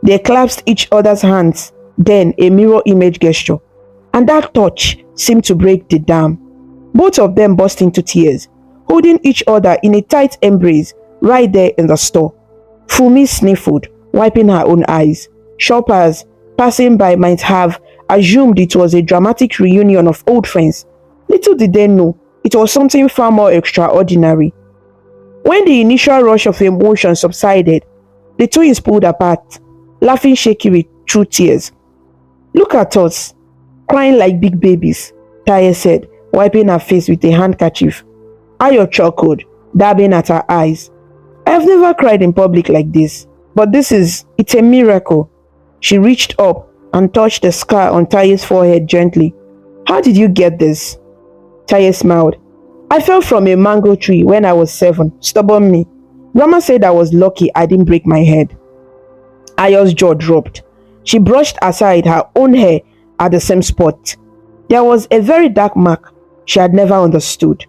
They clasped each other's hands, then a mirror image gesture, and that touch seemed to break the dam. Both of them burst into tears, holding each other in a tight embrace right there in the store. Fumi sniffled, wiping her own eyes. Shoppers passing by might have assumed it was a dramatic reunion of old friends. Little did they know it was something far more extraordinary. When the initial rush of emotion subsided, the twins pulled apart, laughing shakily through tears. "Look at us, crying like big babies," Taye said, wiping her face with a handkerchief. Ayo chuckled, dabbing at her eyes. "I have never cried in public like this, but it's a miracle." She reached up and touched the scar on Taye's forehead gently. "How did you get this?" Taye smiled. "I fell from a mango tree when I was 7, stubborn me. Grandma said I was lucky I didn't break my head." Ayo's jaw dropped. She brushed aside her own hair at the same spot. There was a very dark mark she had never understood.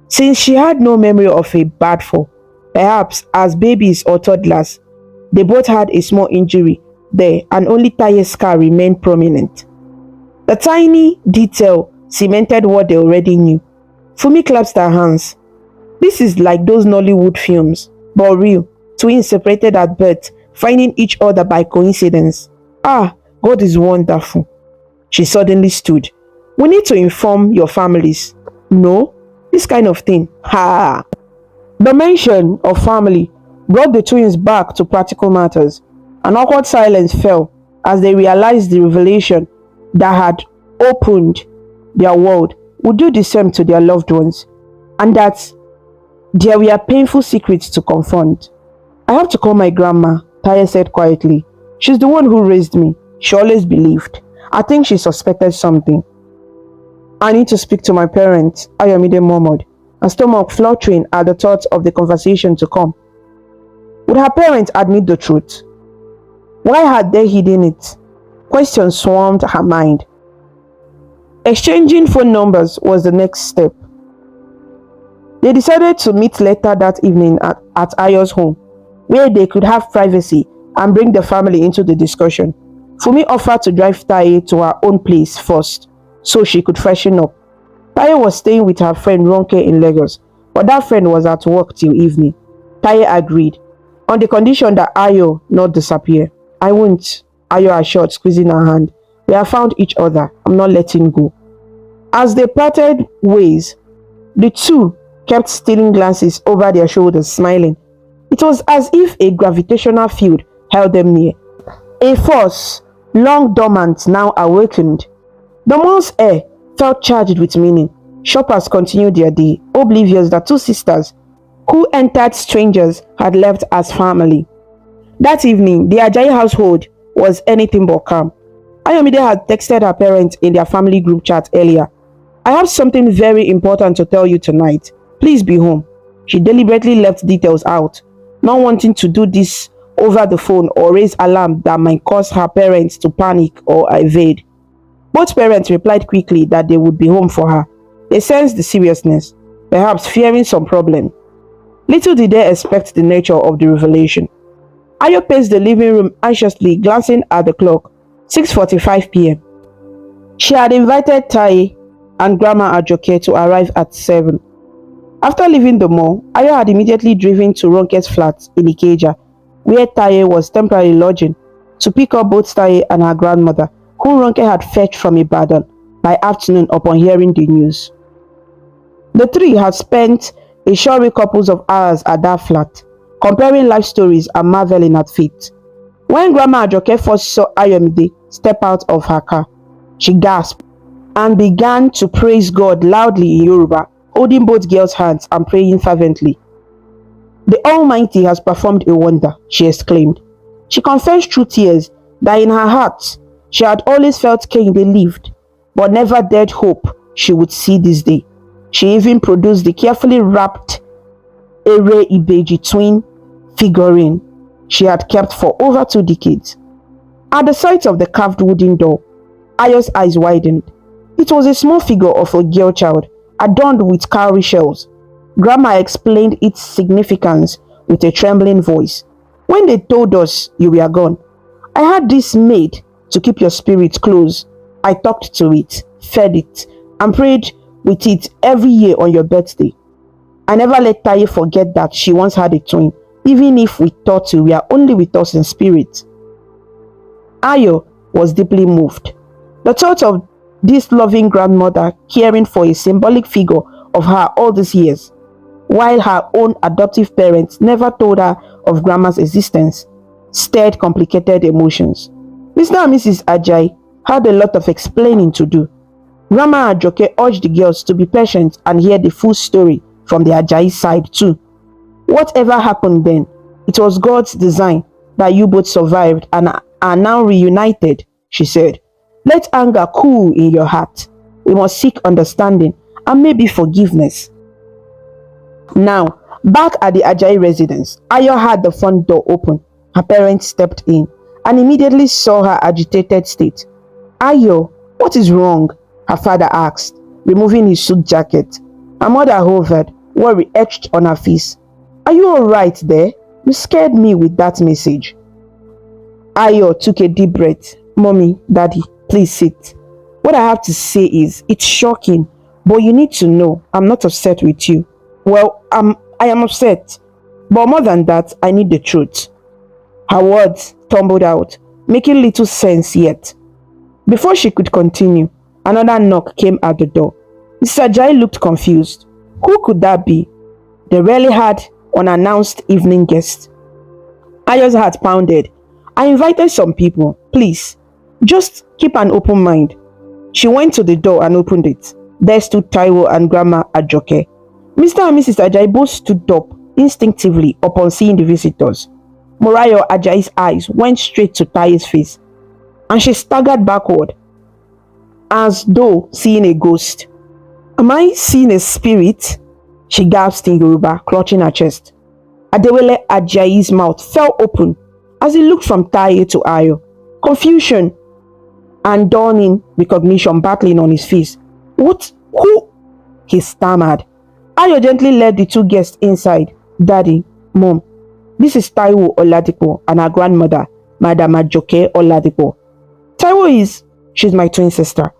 Since she had no memory of a bad fall, perhaps as babies or toddlers, they both had a small injury there and only Taye's scar remained prominent. The tiny detail cemented what they already knew. Fumi clasped her hands. "This is like those Nollywood films, but real. Twins separated at birth, finding each other by coincidence. Ah, God is wonderful." She suddenly stood. "We need to inform your families." "No, this kind of thing." Ha! The mention of family brought the twins back to practical matters. An awkward silence fell as they realized the revelation that had opened their world would do the same to their loved ones, and that there were painful secrets to confront. "I have to call my grandma," Taye said quietly. "She's the one who raised me. She always believed. I think she suspected something." "I need to speak to my parents," Ayomide murmured, her stomach fluttering at the thought of the conversation to come. Would her parents admit the truth? Why had they hidden it? Questions swarmed her mind. Exchanging phone numbers was the next step. They decided to meet later that evening at Ayo's home, where they could have privacy and bring the family into the discussion. Fumi offered to drive Taye to her own place first, so she could freshen up. Taye was staying with her friend Ronke in Lagos, but that friend was at work till evening. Taye agreed, on the condition that Ayo not disappear. "I won't," Ayo assured, squeezing her hand. "We have found each other. I'm not letting go." As they parted ways, the two kept stealing glances over their shoulders, smiling. It was as if a gravitational field held them near. A force, long dormant, now awakened. The mall's air felt charged with meaning. Shoppers continued their day, oblivious that two sisters, who entered strangers, had left as family. That evening, the Ajayi household was anything but calm. Ayomide had texted her parents in their family group chat earlier. "I have something very important to tell you tonight. Please be home." She deliberately left details out, not wanting to do this over the phone or raise alarm that might cause her parents to panic or evade. Both parents replied quickly that they would be home for her. They sensed the seriousness, perhaps fearing some problem. Little did they expect the nature of the revelation. Ayo paced the living room anxiously, glancing at the clock. 6:45 p.m. She had invited Taye and Grandma Ajoke to arrive at 7. After leaving the mall, Ayo had immediately driven to Ronke's flat in Ikeja, where Taye was temporarily lodging, to pick up both Taye and her grandmother, whom Ronke had fetched from Ibadan by afternoon upon hearing the news. The three had spent a short couple of hours at that flat, comparing life stories and marveling at fate. When Grandma Ajoke first saw Ayomide step out of her car, she gasped and began to praise God loudly in Yoruba, holding both girls' hands and praying fervently. "The Almighty has performed a wonder," she exclaimed. She confessed through tears that in her heart she had always felt Kehinde lived, but never dared hope she would see this day. She even produced the carefully wrapped Ere Ibeji twin figurine she had kept for over 2 decades. At the sight of the carved wooden doll, Ayo's eyes widened. It was a small figure of a girl child, adorned with cowrie shells. Grandma explained its significance with a trembling voice. "When they told us you were gone, I had this made to keep your spirit close. I talked to it, fed it, and prayed with it every year on your birthday. I never let Taye forget that she once had a twin, even if we thought we were only with us in spirit. Ayo was deeply moved. The thought of this loving grandmother caring for a symbolic figure of her all these years, while her own adoptive parents never told her of Grandma's existence, stirred complicated emotions. Mr. and Mrs. Ajayi had a lot of explaining to do. Grandma Ajoke urged the girls to be patient and hear the full story from the Ajayi side too. Whatever happened then, it was God's design that you both survived and are now reunited, she said. Let anger cool in your heart. We must seek understanding and maybe forgiveness. Now, back at the Ajayi residence, Ayo had the front door open. Her parents stepped in and immediately saw her agitated state. Ayo, what is wrong? Her father asked, removing his suit jacket. Her mother hovered, worry etched on her face. Are you alright there? You scared me with that message. Ayo took a deep breath. Mommy, Daddy, please sit. What I have to say is, it's shocking, but you need to know I'm not upset with you. Well, I am upset, but more than that, I need the truth. Her words tumbled out, making little sense yet. Before she could continue, another knock came at the door. Mr. Ajayi looked confused. Who could that be? They rarely had unannounced evening guests. Ayo's heart pounded. I invited some people. Please, just keep an open mind. She went to the door and opened it. There stood Taiwo and Grandma Ajoke. Mr. and Mrs. Ajayi both stood up instinctively upon seeing the visitors. Morayo Ajayi's eyes went straight to Taye's face, and she staggered backward, as though seeing a ghost. Am I seeing a spirit? She gasped in Yoruba, clutching her chest. Adewale Ajayi's mouth fell open as he looked from Taye to Ayo, confusion and dawning recognition battling on his face. What? Who? He stammered. Ayo gently led the two guests inside. Daddy, Mom, this is Taiwo Oladipo and her grandmother, Madam Ajoke Oladipo. Taiwo she's my twin sister.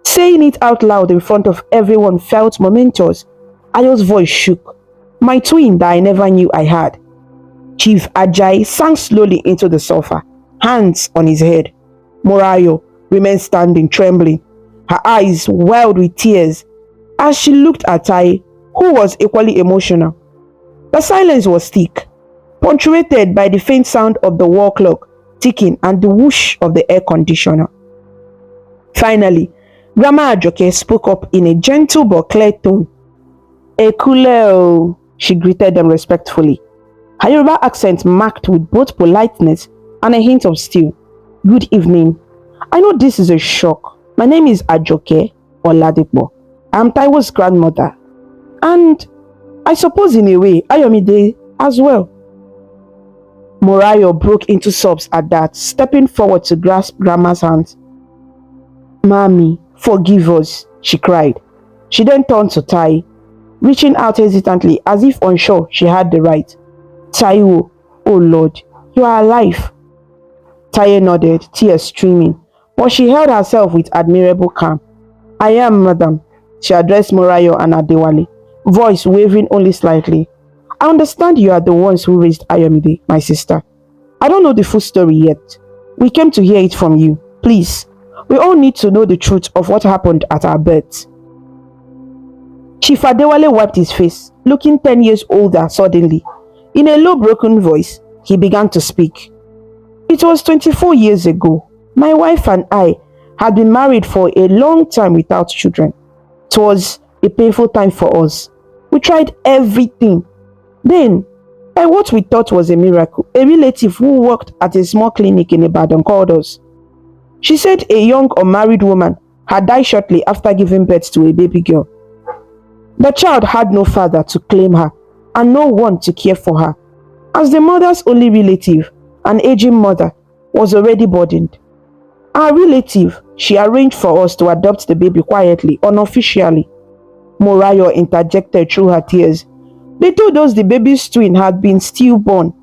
Saying it out loud in front of everyone felt momentous. Ayo's voice shook. My twin that I never knew I had. Chief Ajayi sank slowly into the sofa, hands on his head. Morayo remained standing, trembling. Her eyes welled with tears as she looked at Taye, who was equally emotional. The silence was thick, punctuated by the faint sound of the wall clock ticking and the whoosh of the air conditioner. Finally, Grandma Ajoke spoke up in a gentle but clear tone. Ekule, she greeted them respectfully. Her Yoruba accent marked with both politeness and a hint of steel. Good evening. I know this is a shock. My name is Ajoke Oladipo. I'm Taiwo's grandmother. And I suppose in a way, Ayomide as well. Morayo broke into sobs at that, stepping forward to grasp Grandma's hands. Mommy, forgive us, she cried. She then turned to Taye, reaching out hesitantly as if unsure she had the right. Taiwo, oh Lord, you are alive. Taye nodded, tears streaming, but she held herself with admirable calm. I am, madam, she addressed Morayo and Adewale, voice wavering only slightly. I understand you are the ones who raised Ayomide, my sister. I don't know the full story yet. We came to hear it from you. Please, we all need to know the truth of what happened at our birth. Chief Adewale wiped his face, looking 10 years older suddenly. In a low broken voice, he began to speak. It was 24 years ago. My wife and I had been married for a long time without children. It was a painful time for us. We tried everything. Then, by what we thought was a miracle, a relative who worked at a small clinic in Ibadan called us. She said a young unmarried woman had died shortly after giving birth to a baby girl. The child had no father to claim her and no one to care for her, as the mother's only relative, an aging mother, was already burdened. Our relative, she arranged for us to adopt the baby quietly, unofficially. Morayo interjected through her tears. They told us the baby's twin had been stillborn.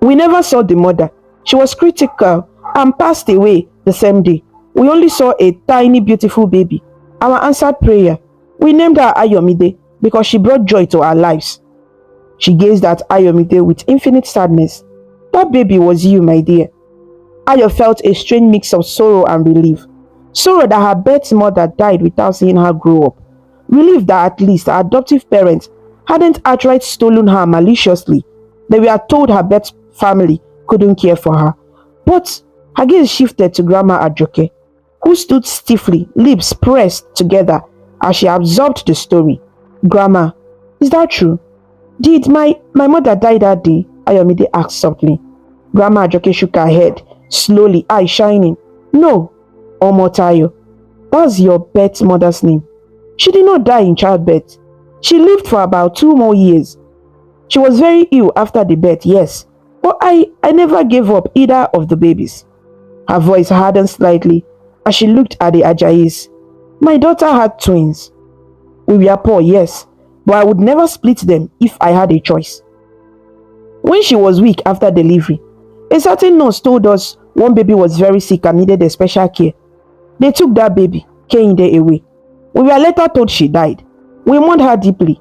We never saw the mother. She was critical and passed away the same day. We only saw a tiny, beautiful baby. Our answered prayer. We named her Ayomide because she brought joy to our lives. She gazed at Ayomide with infinite sadness. That baby was you, my dear. Ayo felt a strange mix of sorrow and relief. Sorrow that her birth mother died without seeing her grow up. Relief that at least her adoptive parents hadn't outright stolen her maliciously. They were told her birth family couldn't care for her. But her gaze shifted to Grandma Ajoke, who stood stiffly, lips pressed together as she absorbed the story. Grandma, is that true? Did my mother die that day? Ayomide asked softly. Grandma Ajoke shook her head, slowly, eyes shining. No, Omotayo. That's your birth mother's name. She did not die in childbirth. She lived for about 2 more years. She was very ill after the birth, yes, but I never gave up either of the babies. Her voice hardened slightly as she looked at the Ajayis. My daughter had twins. We were poor, yes, but I would never split them if I had a choice. When she was weak after delivery, a certain nurse told us one baby was very sick and needed a special care. They took that baby, Kehinde, away. We were later told she died. We mourned her deeply.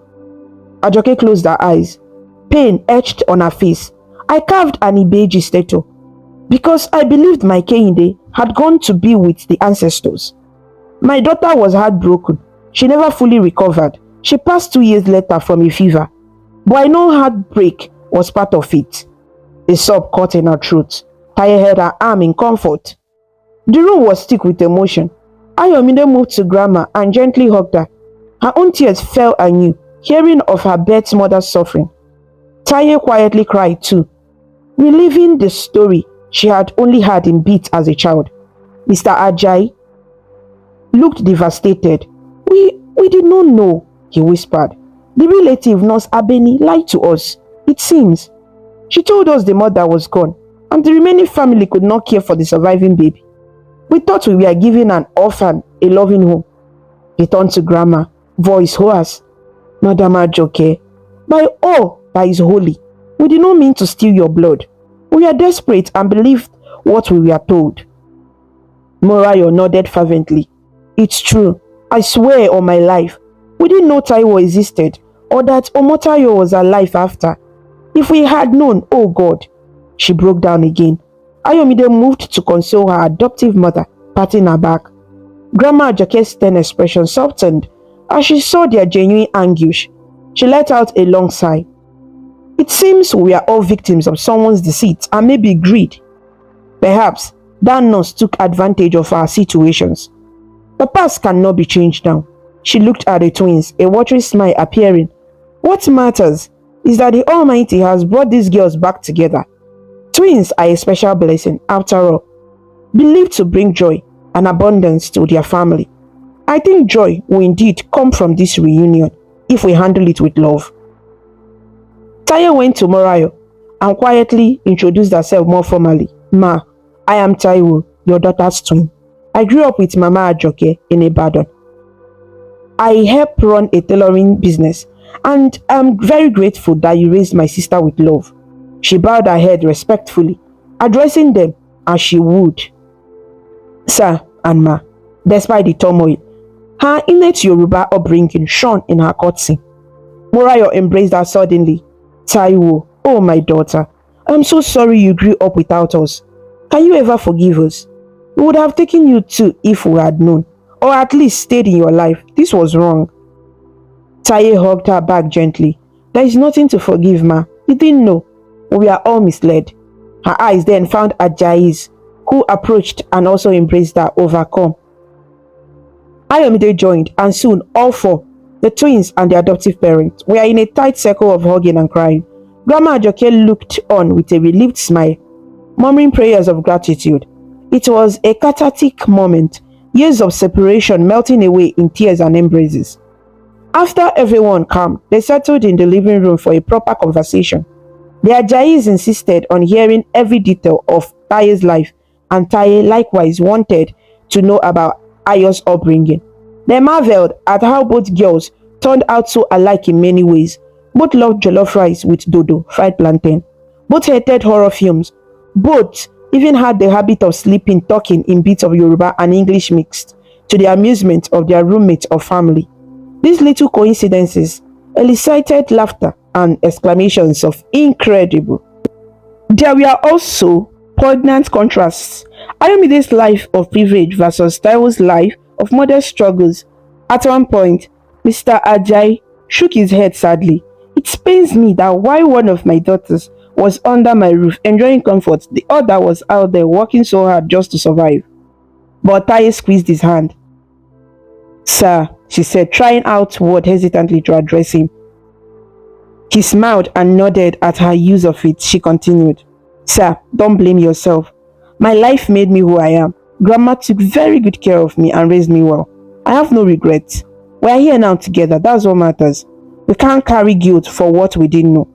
Ajoke closed her eyes. Pain etched on her face. I carved an Ibeji statue because I believed my Kehinde had gone to be with the ancestors. My daughter was heartbroken. She never fully recovered. She passed 2 years later from a fever. But I know heartbreak was part of it. A sob caught in her throat. Taye held her arm in comfort. The room was thick with emotion. Ayomide moved to Grandma and gently hugged her. Her own tears fell anew, hearing of her birth mother's suffering. Taye quietly cried too, reliving the story she had only heard in bits as a child. Mr. Ajayi looked devastated. We did not know, he whispered. The relative nurse Abeni lied to us, it seems. She told us the mother was gone and the remaining family could not care for the surviving baby. We thought we were giving an orphan a loving home. He turned to Grandma, voice hoarse. Madam Ajoke, by all that is holy, we did not mean to steal your blood. We are desperate and believed what we were told. Morayo nodded fervently. It's true. I swear on my life. We didn't know Taiwo existed or that Omotayo was alive after. If we had known, oh God. She broke down again. Ayomide moved to console her adoptive mother, patting her back. Grandma Ajoke's stern expression softened as she saw their genuine anguish. She let out a long sigh. It seems we are all victims of someone's deceit and maybe greed. Perhaps that nurse took advantage of our situations. The past cannot be changed now. She looked at the twins, a watery smile appearing. What matters is that the Almighty has brought these girls back together. Twins are a special blessing, after all, believed to bring joy and abundance to their family. I think joy will indeed come from this reunion if we handle it with love. Taye went to Morayo and quietly introduced herself more formally. Ma, I am Taiwo, your daughter's twin. I grew up with Mama Ajoke in Ibadan. I help run a tailoring business and I'm very grateful that you raised my sister with love. She bowed her head respectfully, addressing them as she would. Sir and Ma, despite the turmoil, her innate Yoruba upbringing shone in her courtesy. Morayo embraced her suddenly. Taiwo, oh my daughter, I'm so sorry you grew up without us. Can you ever forgive us? We would have taken you too if we had known, or at least stayed in your life. This was wrong. Taye hugged her back gently. There is nothing to forgive, Ma. You didn't know. We are all misled. Her eyes then found Ajayi's, who approached and also embraced her, overcome. Ayomide joined, and soon all four, the twins and the adoptive parents, were in a tight circle of hugging and crying. Grandma Ajoke looked on with a relieved smile, murmuring prayers of gratitude. It was a cathartic moment, years of separation melting away in tears and embraces. After everyone calmed, they settled in the living room for a proper conversation. The Ajayis insisted on hearing every detail of Taye's life, and Taye likewise wanted to know about Ayo's upbringing. They marveled at how both girls turned out so alike in many ways. Both loved jollof rice with dodo, fried plantain. Both hated horror films. Both even had the habit of sleeping, talking in bits of Yoruba and English mixed, to the amusement of their roommates or family. These little coincidences elicited laughter and exclamations of incredible. There were also poignant contrasts. Ayomide's life of privilege versus Taiwo's life of modest struggles. At one point, Mr. Ajay shook his head sadly. It pains me that while one of my daughters was under my roof enjoying comfort, the other was out there working so hard just to survive. But Taye squeezed his hand. Sir, she said, trying out word hesitantly to address him. He smiled and nodded at her use of it. She continued, Sir, don't blame yourself. My life made me who I am. Grandma took very good care of me and raised me well. I have no regrets. We are here now together, that's what matters. We can't carry guilt for what we didn't know.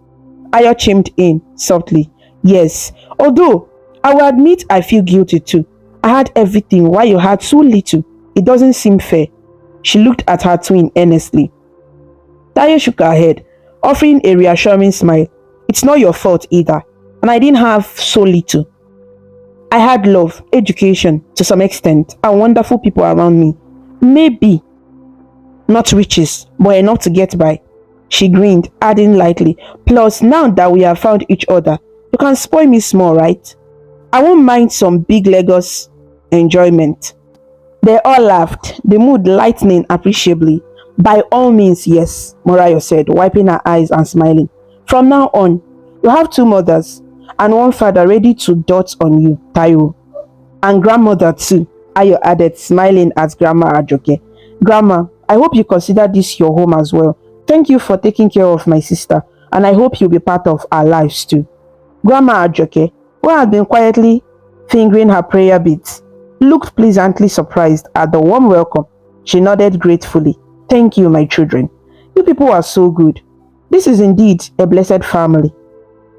Ayo chimed in softly. Yes, although I will admit I feel guilty too. I had everything while you had so little. It doesn't seem fair. She looked at her twin earnestly. Taye shook her head, offering a reassuring smile. It's not your fault either, and I didn't have so little. I had love, education to some extent, and wonderful people around me. Maybe not riches, but enough to get by. She grinned, adding lightly, plus now that we have found each other, you can spoil me small, right? I won't mind some big Lagos enjoyment. They all laughed, the mood lightening appreciably. By all means, yes, Morayo said, wiping her eyes and smiling. From now on, you have two mothers and one father ready to dote on you, Taiwo. And grandmother too, Ayo added, smiling at Grandma Ajoke. Grandma, I hope you consider this your home as well. Thank you for taking care of my sister, and I hope you'll be part of our lives too. Grandma Ajoke, who had been quietly fingering her prayer beads, looked pleasantly surprised at the warm welcome. She nodded gratefully. Thank you, my children. You people are so good. This is indeed a blessed family.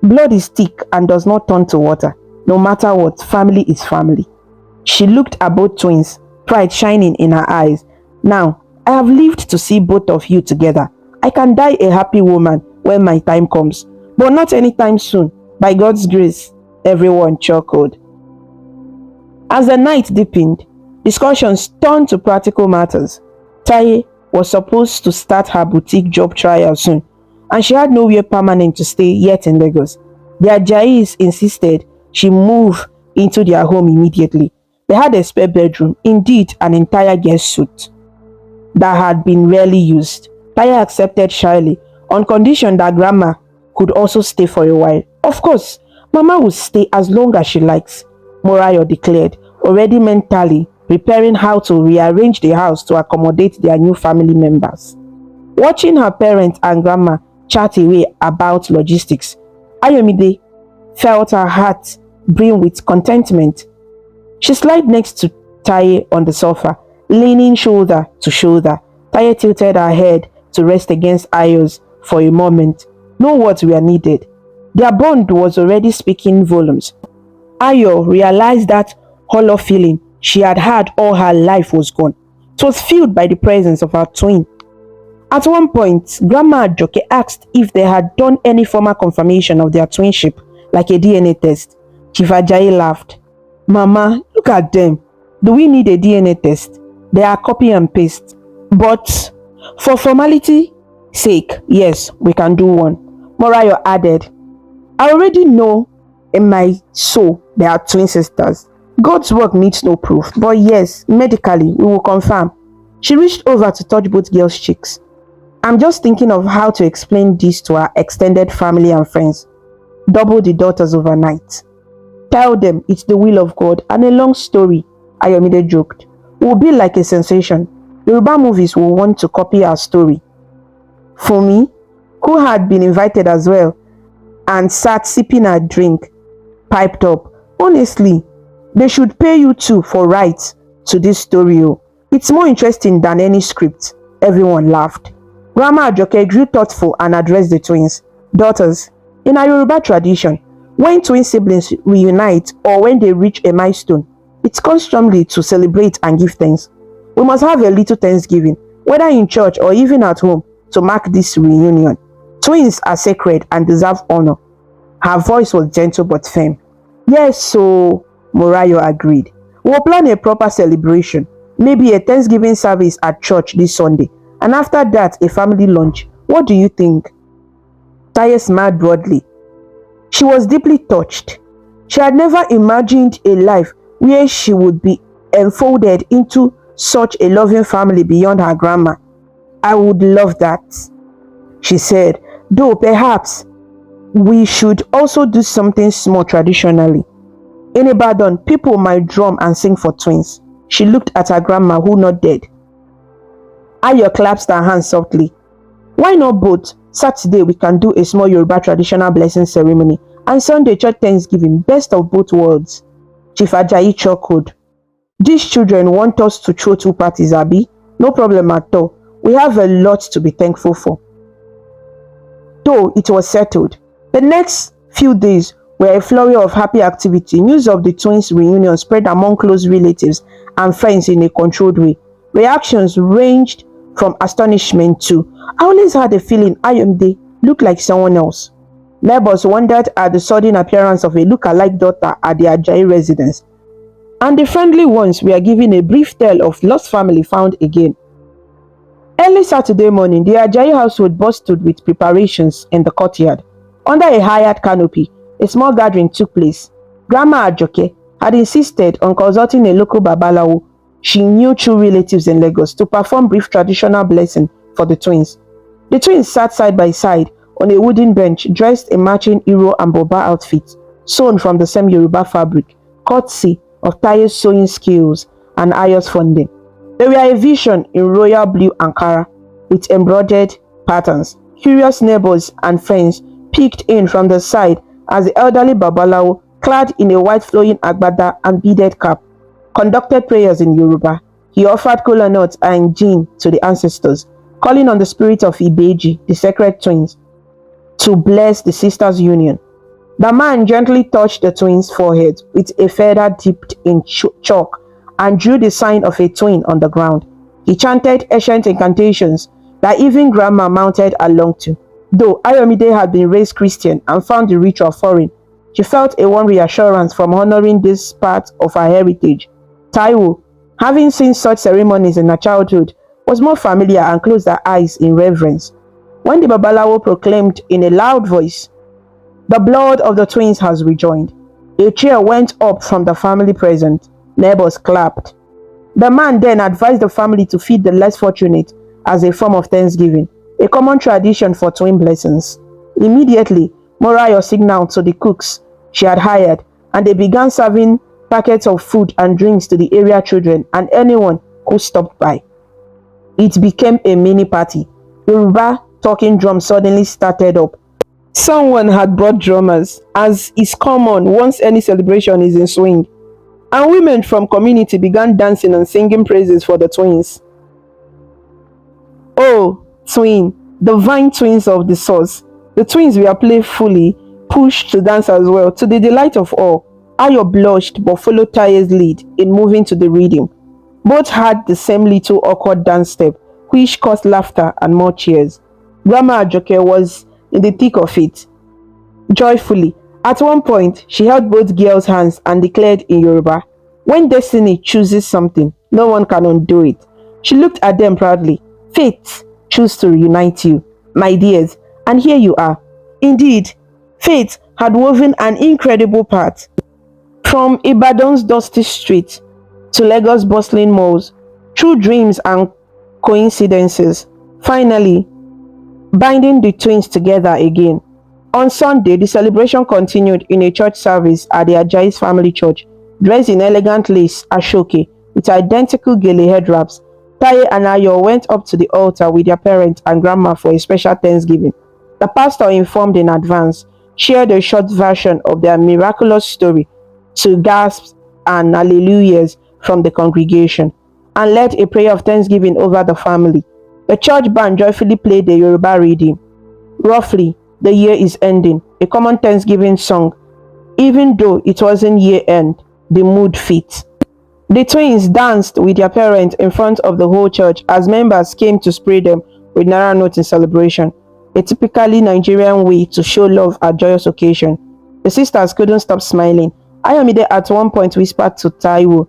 Blood is thick and does not turn to water. No matter what, family is family. She looked at both twins, pride shining in her eyes. Now, I have lived to see both of you together. I can die a happy woman when my time comes, but not anytime soon. By God's grace, everyone chuckled. As the night deepened, discussions turned to practical matters. Taye was supposed to start her boutique job trial soon, and she had nowhere permanent to stay yet in Lagos. The Ajais insisted she move into their home immediately. They had a spare bedroom, indeed an entire guest suite that had been rarely used. Taye accepted shyly, on condition that Grandma could also stay for a while. Of course, Mama would stay as long as she likes, Morayo declared, already mentally preparing how to rearrange the house to accommodate their new family members. Watching her parents and Grandma chat away about logistics, Ayomide felt her heart brim with contentment. She slid next to Taye on the sofa, leaning shoulder to shoulder. Taye tilted her head to rest against Ayo's for a moment. No words were needed. Their bond was already speaking volumes. Ayo realized that hollow feeling she had had all her life was gone. It was filled by the presence of her twin. At one point, Grandma Ajoke asked if they had done any formal confirmation of their twinship, like a DNA test. Chief Ajayi laughed. Mama, look at them. Do we need a DNA test? They are copy and paste. But for formality sake, yes, we can do one. Morayo added, I already know in my soul they are twin sisters. God's work needs no proof, but yes, medically, we will confirm. She reached over to touch both girls' cheeks. I'm just thinking of how to explain this to our extended family and friends. Double the daughters overnight. Tell them it's the will of God and a long story, Ayomide joked. It will be like a sensation. Yoruba movies will want to copy our story. For me, who had been invited as well, and sat sipping a drink, piped up, honestly, they should pay you too for rights to this story. It's more interesting than any script. Everyone laughed. Grandma Ajoke grew thoughtful and addressed the twins. Daughters, in our Yoruba tradition, when twin siblings reunite or when they reach a milestone, it's customary to celebrate and give thanks. We must have a little thanksgiving, whether in church or even at home, to mark this reunion. Twins are sacred and deserve honor. Her voice was gentle but firm. Yes, so Morayo agreed. We'll plan a proper celebration, maybe a Thanksgiving service at church this Sunday, and after that, a family lunch. What do you think? Taye smiled broadly. She was deeply touched. She had never imagined a life where she would be enfolded into such a loving family beyond her grandma. I would love that, she said, though perhaps we should also do something small traditionally. In Ibadan, people might drum and sing for twins. She looked at her grandma, who nodded. Ayo clasped her hands softly. Why not both? Saturday we can do a small Yoruba traditional blessing ceremony, and Sunday church Thanksgiving, best of both worlds. Chief Ajayi chuckled. These children want us to throw two parties, Abi? No problem at all. We have a lot to be thankful for. Though it was settled, the next few days were a flurry of happy activity. News of the twins' reunion spread among close relatives and friends in a controlled way. Reactions ranged from astonishment to, I always had a feeling Ayomide looked like someone else. Neighbors wondered at the sudden appearance of a look-alike daughter at the Ajayi residence, and the friendly ones were given a brief tale of lost family found again. Early Saturday morning, the Ajayi household bustled with preparations in the courtyard. Under a hired canopy, a small gathering took place. Grandma Ajoke had insisted on consulting a local babalawo she knew true relatives in Lagos to perform brief traditional blessing for the twins. The twins sat side by side on a wooden bench, dressed in matching Iro and Boba outfits, sewn from the same Yoruba fabric, courtesy of Taye's sewing skills and Ayo's funding. They were a vision in royal blue Ankara with embroidered patterns. Curious neighbors and friends peeked in from the side as the elderly babalawo, clad in a white flowing agbada and beaded cap, conducted prayers in Yoruba. He offered kola nuts and gin to the ancestors, calling on the spirit of Ibeji, the sacred twins, to bless the sisters' union. The man gently touched the twins' foreheads with a feather dipped in chalk and drew the sign of a twin on the ground. He chanted ancient incantations that even Grandma mounted along to. Though Ayomide had been raised Christian and found the ritual foreign, she felt a warm reassurance from honoring this part of her heritage. Taiwo, having seen such ceremonies in her childhood, was more familiar and closed her eyes in reverence. When the babalawo proclaimed in a loud voice, "The blood of the twins has rejoined," a cheer went up from the family present. Neighbors clapped. The man then advised the family to feed the less fortunate as a form of thanksgiving, a common tradition for twin blessings. Immediately, Morayo signaled to the cooks she had hired, and they began serving packets of food and drinks to the area children and anyone who stopped by. It became a mini party. Yoruba talking drums suddenly started up. Someone had brought drummers, as is common once any celebration is in swing, and women from community began dancing and singing praises for the twins. Oh, twin, divine twins of the source. The twins were playfully pushed to dance as well, to the delight of all. Ayo blushed but followed Taye's lead in moving to the rhythm. Both had the same little awkward dance step, which caused laughter and more cheers. Grandma Ajoke was in the thick of it. Joyfully, at one point, she held both girls' hands and declared in Yoruba, "When destiny chooses something, no one can undo it." She looked at them proudly. Fate chose to reunite you, my dears, and here you are. Indeed, fate had woven an incredible path from Ibadan's dusty streets to Lagos' bustling malls, through dreams and coincidences, finally binding the twins together again. On Sunday, the celebration continued in a church service at the Ajayi's family church. Dressed in elegant lace ashoke with identical gele head wraps, Taye and Ayo went up to the altar with their parents and grandma for a special Thanksgiving. The pastor, informed in advance, shared a short version of their miraculous story to gasps and hallelujahs from the congregation, and led a prayer of thanksgiving over the family. The church band joyfully played the Yoruba reading, "Roughly, the year is ending," a common Thanksgiving song. Even though it wasn't year end, the mood fit. The twins danced with their parents in front of the whole church as members came to spray them with naira notes in celebration, a typically Nigerian way to show love at joyous occasion. The sisters couldn't stop smiling. Ayomide at one point whispered to Taiwo,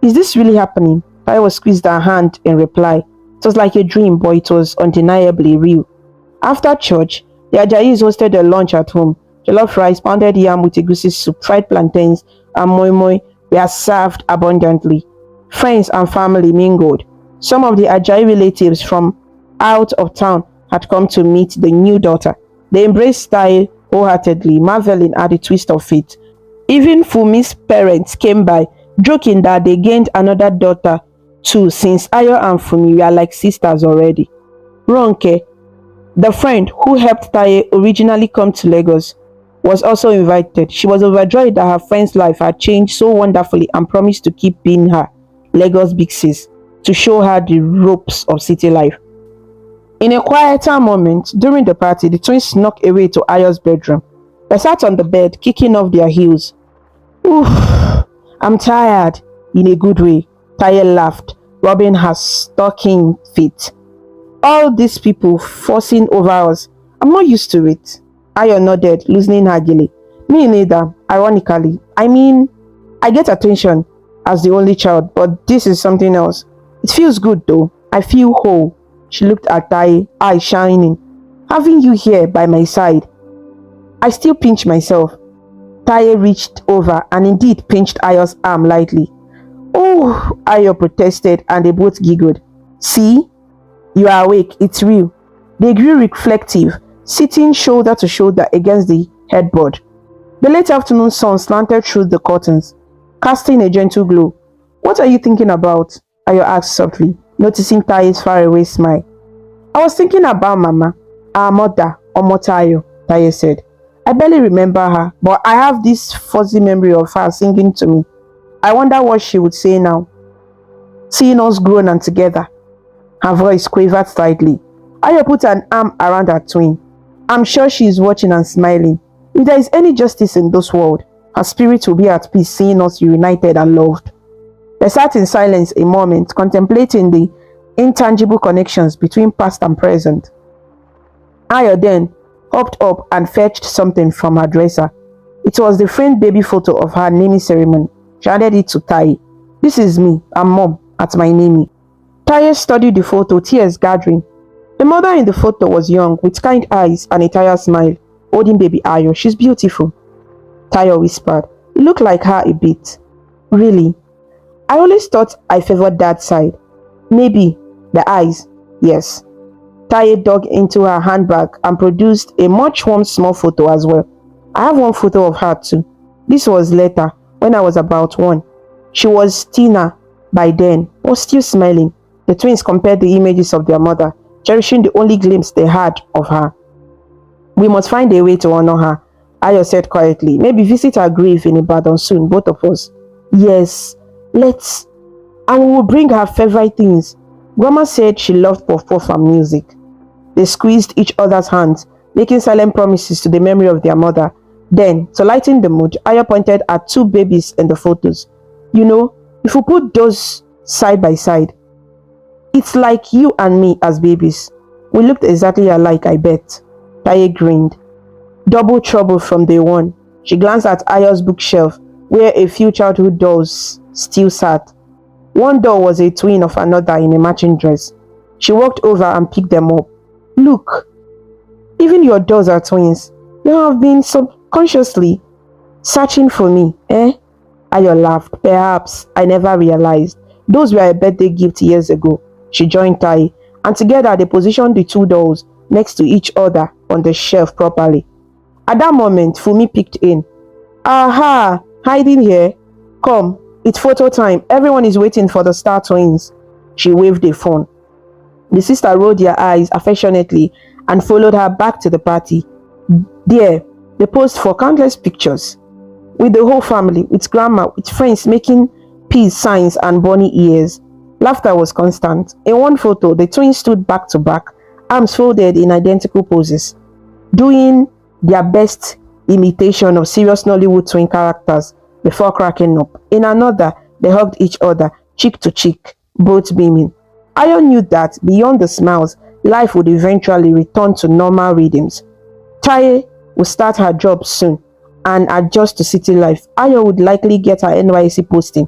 "Is this really happening?" Taiwo squeezed her hand in reply. It was like a dream, but it was undeniably real. After church, the Ajayis hosted a lunch at home. Jollof rice, pounded yam with egusi soup, fried plantains, and moi moi were served abundantly. Friends and family mingled. Some of the Ajayi relatives from out of town had come to meet the new daughter. They embraced Tai wholeheartedly, marveling at the twist of fate. Even Fumi's parents came by, joking that they gained another daughter too, since Ayo and Fumi were like sisters already. Ronke, the friend who helped Taye originally come to Lagos, was also invited. She was overjoyed that her friend's life had changed so wonderfully and promised to keep being her Lagos big sis, to show her the ropes of city life. In a quieter moment during the party, the twins snuck away to Ayo's bedroom. They sat on the bed, kicking off their heels. "Oof, I'm tired," in a good way, Taye laughed, rubbing her stocking feet. "All these people fussing over us. I'm not used to it." Ayo nodded, loosening her gele. "Me neither, ironically. I mean, I get attention as the only child, but this is something else. It feels good though. I feel whole." She looked at Taye, eyes shining. "Having you here by my side, I still pinch myself." Taye reached over and indeed pinched Ayo's arm lightly. "Oh," Ayo protested, and they both giggled. "See? You are awake, it's real." They grew reflective, sitting shoulder to shoulder against the headboard. The late afternoon sun slanted through the curtains, casting a gentle glow. "What are you thinking about?" Ayo asked softly, noticing Taye's faraway smile. "I was thinking about Mama, our mother, Omotayo," Taye said. "I barely remember her, but I have this fuzzy memory of her singing to me. I wonder what she would say now, seeing us grown and together." Her voice quivered slightly. Ayo put an arm around her twin. "I'm sure she is watching and smiling. If there is any justice in this world, her spirit will be at peace seeing us reunited and loved." They sat in silence a moment, contemplating the intangible connections between past and present. Ayo then hopped up and fetched something from her dresser. It was the framed baby photo of her naming ceremony. She handed it to Taye. "This is me and Mom at my naming." Taye studied the photo, tears gathering. The mother in the photo was young, with kind eyes and a tired smile, holding baby Ayo. "She's beautiful," Taye whispered. "You look like her a bit." "Really? I always thought I favored that side." "Maybe. The eyes. Yes." Taye dug into her handbag and produced a much worn small photo as well. "I have one photo of her too. This was later, when I was about 1. She was thinner by then, but still smiling." The twins compared the images of their mother, cherishing the only glimpse they had of her. "We must find a way to honor her," Ayo said quietly. "Maybe visit her grave in Ibadan soon, both of us." "Yes, let's. And we will bring her favorite things." Grandma said she loved puff puff and music. They squeezed each other's hands, making silent promises to the memory of their mother. Then, to lighten the mood, Ayo pointed at 2 babies in the photos. "You know, if we put those side by side, it's like you and me as babies. We looked exactly alike, I bet." Taye grinned. Double trouble from day one. She glanced at Ayo's bookshelf, where a few childhood dolls still sat. One doll was a twin of another in a matching dress. She walked over and picked them up. "Look, even your dolls are twins. You have been subconsciously searching for me, eh?" Ayo laughed. "Perhaps I never realized. Those were a birthday gift years ago." She joined Taye, and together they positioned the 2 dolls next to each other on the shelf properly. At that moment, Fumi peeked in. "Aha! Hiding here? Come, it's photo time. Everyone is waiting for the star twins." She waved a phone. The sister rolled their eyes affectionately and followed her back to the party. There, they posed for countless pictures, with the whole family, with grandma, with friends making peace signs and bunny ears. Laughter was constant. In one photo, the twins stood back to back, arms folded in identical poses, doing their best imitation of serious Nollywood twin characters before cracking up. In another, they hugged each other, cheek to cheek, both beaming. Ayo knew that beyond the smiles, life would eventually return to normal rhythms. Taye would start her job soon, and adjust to city life, Ayo would likely get her NYC posting.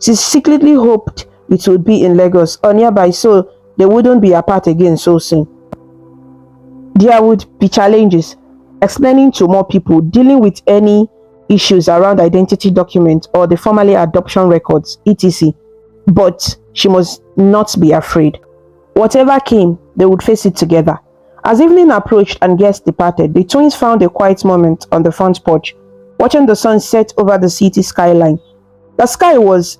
She secretly hoped it would be in Lagos or nearby so they wouldn't be apart again so soon. There would be challenges explaining to more people, dealing with any issues around identity documents or the family adoption records, etc. But she must not be afraid. Whatever came, they would face it together. As evening approached and guests departed, the twins found a quiet moment on the front porch, watching the sun set over the city skyline. The sky was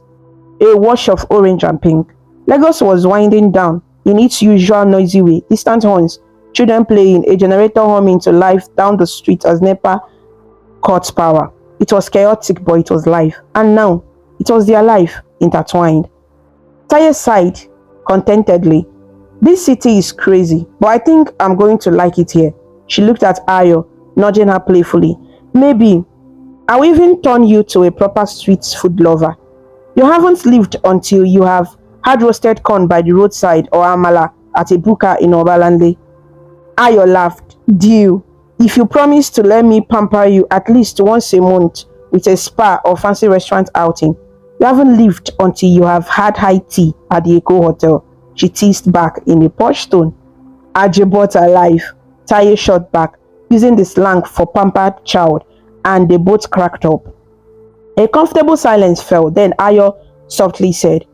a wash of orange and pink. Lagos was winding down in its usual noisy way, distant horns, children playing, a generator humming to life down the street as NEPA caught power. It was chaotic, but it was life. And now, it was their life intertwined. Taye sighed contentedly. This city is crazy, but I think I'm going to like it here. She looked at Ayo, nudging her playfully. Maybe I'll even turn you to a proper street food lover. You haven't lived until you have had roasted corn by the roadside or amala at a buka in Obalande. Ayo laughed. Deal. If you promise to let me pamper you at least once a month with a spa or fancy restaurant outing, you haven't lived until you have had high tea at the Eco Hotel. She teased back in a posh tone. Aje bought her life. Taye shot back, using the slang for pampered child, and they both cracked up. A comfortable silence fell, then Ayo softly said,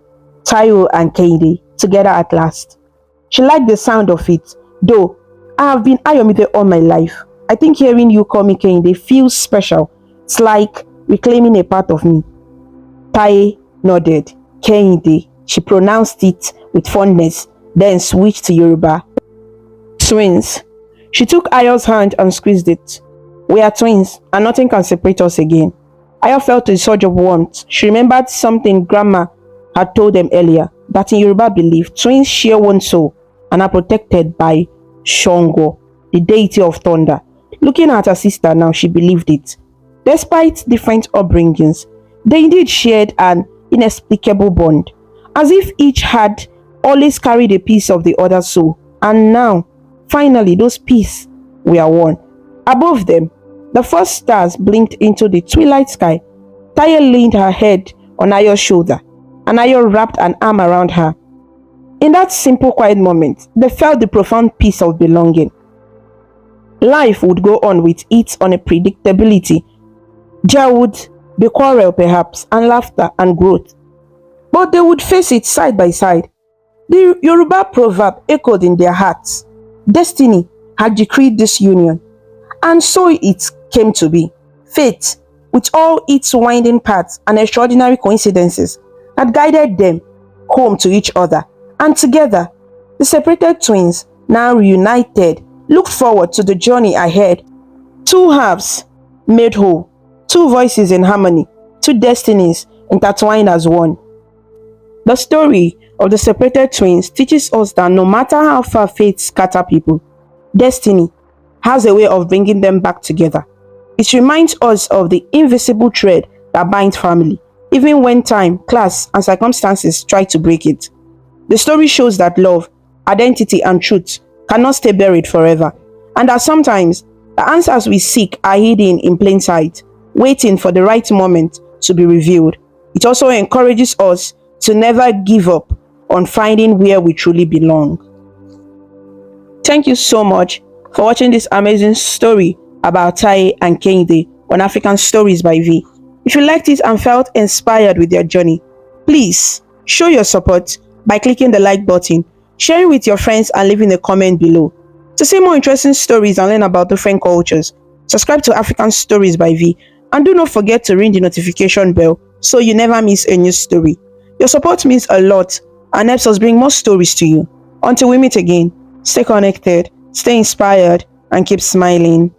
Tayo and Kehinde, together at last. She liked the sound of it, though I have been Ayomide all my life. I think hearing you call me Kehinde feels special. It's like reclaiming a part of me. Taye nodded. Kehinde, she pronounced it with fondness, then switched to Yoruba. Twins. She took Ayo's hand and squeezed it. We are twins, and nothing can separate us again. Ayo felt a surge of warmth. She remembered something Grandma had told them earlier, that in Yoruba belief, twins share one soul and are protected by Shango, the deity of thunder. Looking at her sister now, she believed it. Despite different upbringings, they indeed shared an inexplicable bond, as if each had always carried a piece of the other's soul, and now, finally, those pieces were one. Above them, the first stars blinked into the twilight sky. Taye leaned her head on Ayo's shoulder, and Ayo wrapped an arm around her. In that simple, quiet moment, they felt the profound peace of belonging. Life would go on with its unpredictability. There would be quarrel perhaps, and laughter and growth. But they would face it side by side. The Yoruba proverb echoed in their hearts. Destiny had decreed this union, and so it came to be. Fate, with all its winding paths and extraordinary coincidences, had guided them home to each other, and together, the separated twins, now reunited, looked forward to the journey ahead. Two halves made whole, two voices in harmony, two destinies intertwined as one. The story of the separated twins teaches us that no matter how far fate scatter people, destiny has a way of bringing them back together. It reminds us of the invisible thread that binds family, even when time, class, and circumstances try to break it. The story shows that love, identity, and truth cannot stay buried forever, and that sometimes the answers we seek are hidden in plain sight, waiting for the right moment to be revealed. It also encourages us to never give up on finding where we truly belong. Thank you so much for watching this amazing story about Taye and Kehinde on African Stories by V. If you liked it and felt inspired with their journey, please show your support by clicking the like button, sharing with your friends, and leaving a comment below. To see more interesting stories and learn about different cultures, subscribe to African Stories by V, and do not forget to ring the notification bell so you never miss a new story. Your support means a lot and helps us bring more stories to you. Until we meet again, stay connected, stay inspired, and keep smiling.